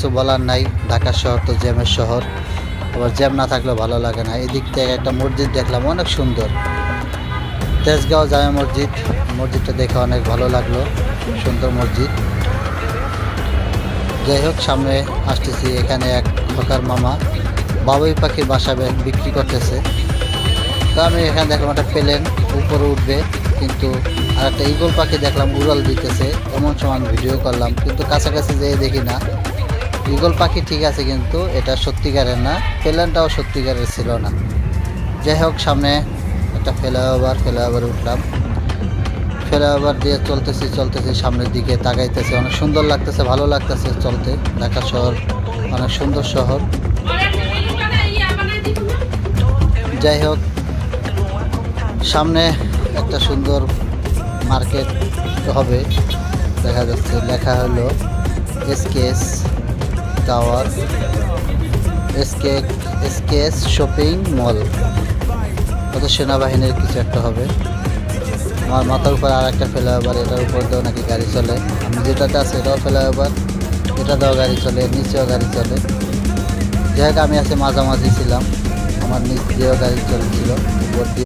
কিছু বলার নাই, ঢাকা শহর তো জ্যামের শহর, আবার জ্যাম না থাকলেও ভালো লাগে না। এদিক থেকে একটা মসজিদ দেখলাম, অনেক সুন্দর, তেজগাঁও জামে মসজিদ। মসজিদটা দেখে অনেক ভালো লাগলো, সুন্দর মসজিদ। যাই হোক, সামনে আসতেছি, এখানে এক খোকার মামা বাবুই পাখির বাসা বিক্রি করতেছে। তো আমি এখানে দেখলাম একটা প্লেন উপরে উঠবে, কিন্তু আর একটা ঈগল পাখি দেখলাম উড়াল দিতেছে। এমন সময় আমি ভিডিও করলাম, কিন্তু কাছাকাছি যেয়ে দেখি না। ঈগল পাখি ঠিক আছে, কিন্তু এটা সত্যিকারের না, প্লেনটাও সত্যিকারের ছিল না। যাই হোক, সামনে একটা ফ্লাইওভারে উঠলাম। ফ্লাইওভার দিয়ে চলতেছি সামনের দিকে তাকাইতেছে, অনেক সুন্দর লাগতেছে, ভালো লাগতেছে চলতে। ঢাকা শহর অনেক সুন্দর শহর। যাই হোক, সামনে একটা সুন্দর মার্কেট হবে, দেখা যাচ্ছে, লেখা হলো SKS tower, SKS shopping mall. হয়তো সেনাবাহিনীর কিছু একটা হবে। আমার মাথার উপর আর একটা ফ্লাইওভার, এটার উপর দিয়েও নাকি গাড়ি চলে। আমি যেটাতে আছে এটাও ফ্লাইওভার, এটাতেও গাড়ি চলে, নিচেও গাড়ি চলে। যাই হোক, আমি আছি মাঝামাঝি ছিলাম, আমার নিচ দিয়েও গাড়ি চলছিল, উপর দিয়ে